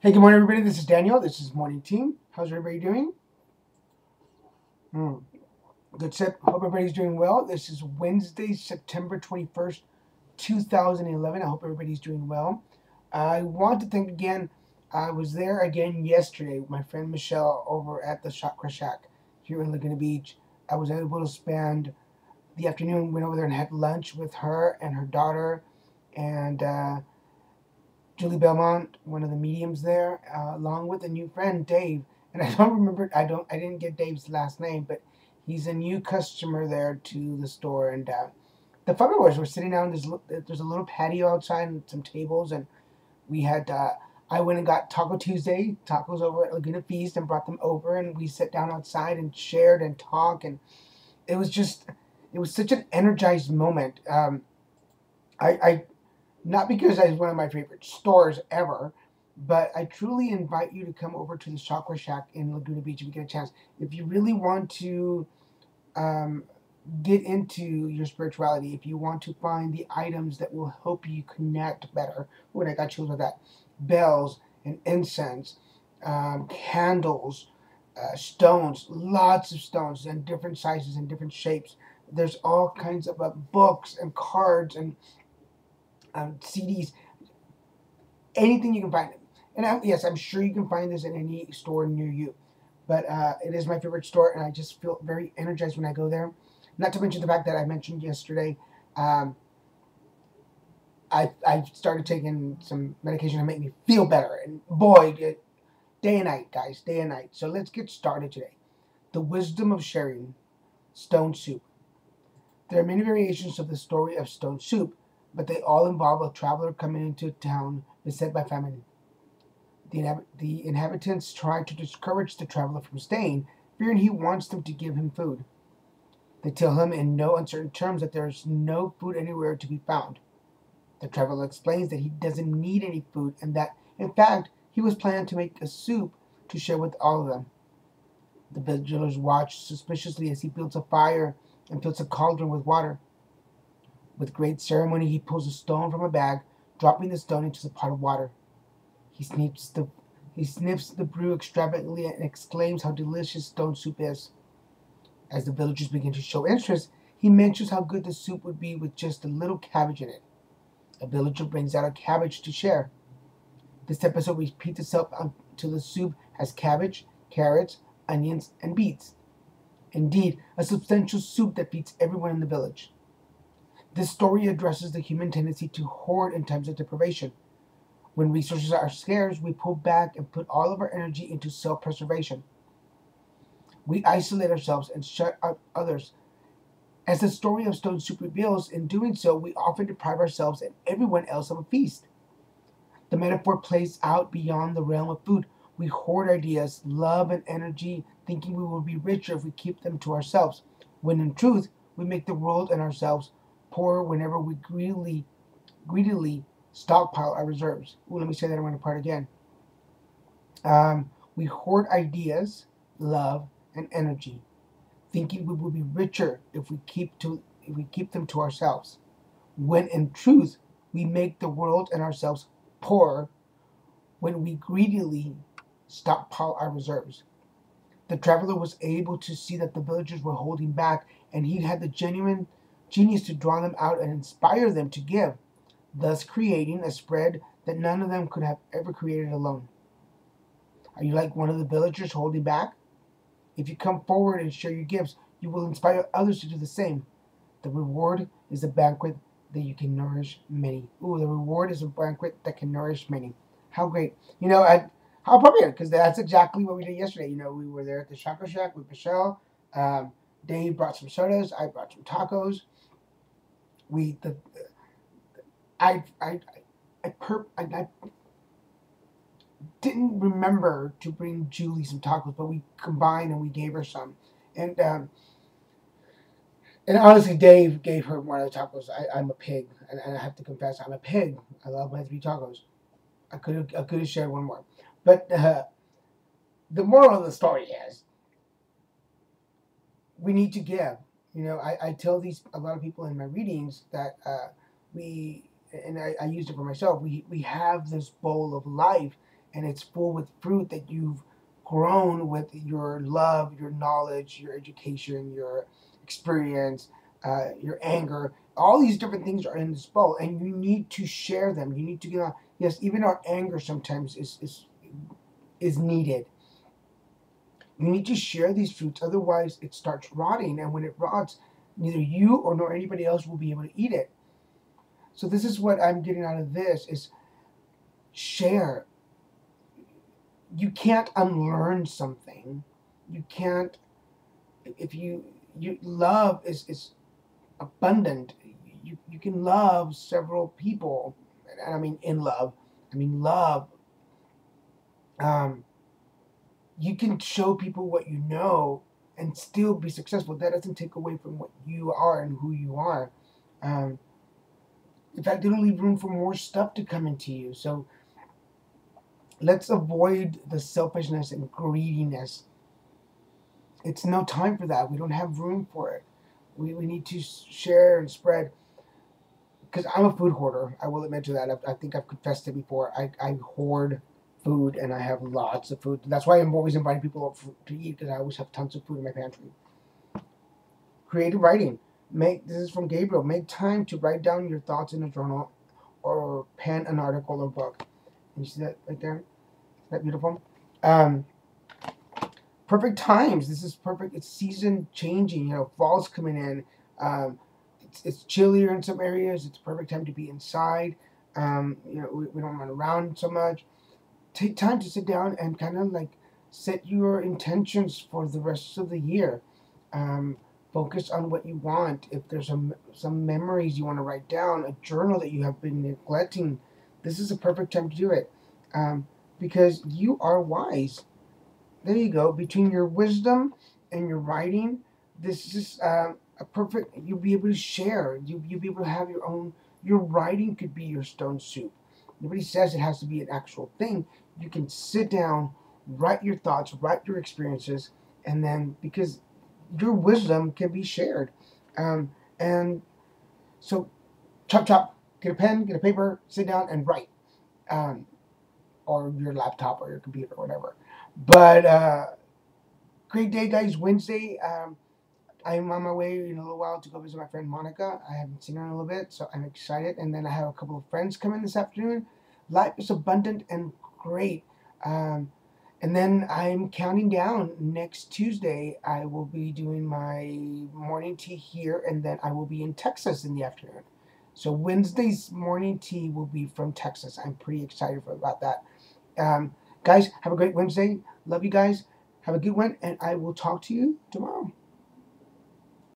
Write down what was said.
Hey, good morning, everybody. This is Daniel. This is Morning Team. How's everybody doing? Good sip. Hope everybody's doing well. This is Wednesday, September 21st, 2011. I hope everybody's doing well. I want to thank again, I was there again yesterday with my friend Michelle over at the Chakra Shack here in Laguna Beach. I was able to spend the afternoon, went over there and had lunch with her and her daughter and Julie Belmont, one of the mediums there, along with a new friend, Dave. And I don't remember, I didn't get Dave's last name, but he's a new customer there to the store. And the fun was we're sitting down. There's a little patio outside and some tables, and we had. I went and got Taco Tuesday tacos over at Laguna Feast and brought them over, and we sat down outside and shared and talked, and it was just, it was such an energized moment. I not because it's one of my favorite stores ever, but I truly invite you to come over to the Chakra Shack in Laguna Beach if you get a chance. If you really want to um, get into your spirituality, if you want to find the items that will help you connect better, when I got chills with that, bells and incense, candles, stones, lots of stones and different sizes and different shapes. There's all kinds of books and cards and CDs, anything you can find. And yes, I'm sure you can find this in any store near you. But it is my favorite store, and I just feel very energized when I go there. Not to mention the fact that I mentioned yesterday, um, I started taking some medication to make me feel better. And boy, day and night, guys, day and night. So let's get started today. The wisdom of sharing stone soup. There are many variations of the story of stone soup, but they all involve a traveler coming into town beset by famine. The inhabitants try to discourage the traveler from staying, fearing he wants them to give him food. They tell him in no uncertain terms that there is no food anywhere to be found. The traveler explains that he doesn't need any food and that, in fact, he was planning to make a soup to share with all of them. The villagers watch suspiciously as he builds a fire and fills a cauldron with water. With great ceremony, he pulls a stone from a bag, dropping the stone into the pot of water. He sniffs the brew extravagantly and exclaims how delicious stone soup is. As the villagers begin to show interest, he mentions how good the soup would be with just a little cabbage in it. A villager brings out a cabbage to share. This episode repeats itself until the soup has cabbage, carrots, onions, and beets. Indeed, a substantial soup that feeds everyone in the village. This story addresses the human tendency to hoard in times of deprivation. When resources are scarce, we pull back and put all of our energy into self preservation. We isolate ourselves and shut out others. As the story of Stone Soup reveals, in doing so, we often deprive ourselves and everyone else of a feast. The metaphor plays out beyond the realm of food. We hoard ideas, love, and energy, thinking we will be richer if we keep them to ourselves, when in truth, we make the world and ourselves poorer whenever we greedily stockpile our reserves. Ooh, let me say that one part again. We hoard ideas, love, and energy, thinking we will be richer if we keep them to ourselves. When in truth, we make the world and ourselves poorer when we greedily stockpile our reserves. The traveler was able to see that the villagers were holding back, and he had the genuine genius to draw them out and inspire them to give, thus creating a spread that none of them could have ever created alone. Are you like one of the villagers holding back? If you come forward and share your gifts, you will inspire others to do the same. The reward is a banquet that you can nourish many. Ooh, the reward is a banquet that can nourish many. How great. How appropriate, because that's exactly what we did yesterday. We were there at the Chakra Shack with Michelle. Um, Dave brought some sodas. I brought some tacos. We, the, I didn't remember to bring Julie some tacos, but we combined and we gave her some. And and honestly, Dave gave her one of the tacos. I'm a pig, and I have to confess, I'm a pig. I love my three tacos. I could have shared one more, but the moral of the story is we need to give. I tell these a lot of people in my readings that we, and I used it for myself. We have this bowl of life, and it's full with fruit that you've grown with your love, your knowledge, your education, your experience, your anger. All these different things are in this bowl, and you need to share them. You need to get on. Yes, even our anger sometimes is needed. You need to share these fruits, otherwise it starts rotting, and when it rots, neither you or nor anybody else will be able to eat it. So this is what I'm getting out of this: is share. You can't unlearn something. You can't, if you love is abundant. You can love several people, and I mean in love. I mean love. Um, you can show people what you know and still be successful. That doesn't take away from what you are and who you are. Um, in fact, it'll leave room for more stuff to come into you. So let's avoid the selfishness and greediness. It's no time for that. We don't have room for it. We need to share and spread. Because I'm a food hoarder. I will admit to that. I think I've confessed it before. I hoard food, and I have lots of food. That's why I'm always inviting people up to eat, because I always have tons of food in my pantry. Creative writing. This is from Gabriel. Make time to write down your thoughts in a journal or pen an article or book. Can you see that right there? Isn't that beautiful? Um, Perfect times. This is perfect. It's season changing. Fall's coming in. It's chillier in some areas. It's a perfect time to be inside. We don't run around so much. Take time to sit down and kind of like set your intentions for the rest of the year. Um, Focus on what you want. If there's some memories you want to write down, a journal that you have been neglecting, this is a perfect time to do it, because you are wise. There you go. Between your wisdom and your writing, this is a perfect. You'll be able to share. You'll be able to have your own. Your writing could be your stone soup. Nobody says it has to be an actual thing. You can sit down, write your thoughts, write your experiences, and then, because your wisdom can be shared. And so, chop chop. Get a pen, get a paper, sit down and write. Um, or your laptop or your computer or whatever. But great day, guys. Wednesday. I'm on my way in a little while to go visit my friend Monica. I haven't seen her in a little bit, so I'm excited. And then I have a couple of friends coming this afternoon. Life is abundant and great. Um, and then I'm counting down. Next Tuesday, I will be doing my morning tea here, and then I will be in Texas in the afternoon. So Wednesday's morning tea will be from Texas. I'm pretty excited about that. Guys, have a great Wednesday. Love you guys. Have a good one, and I will talk to you tomorrow.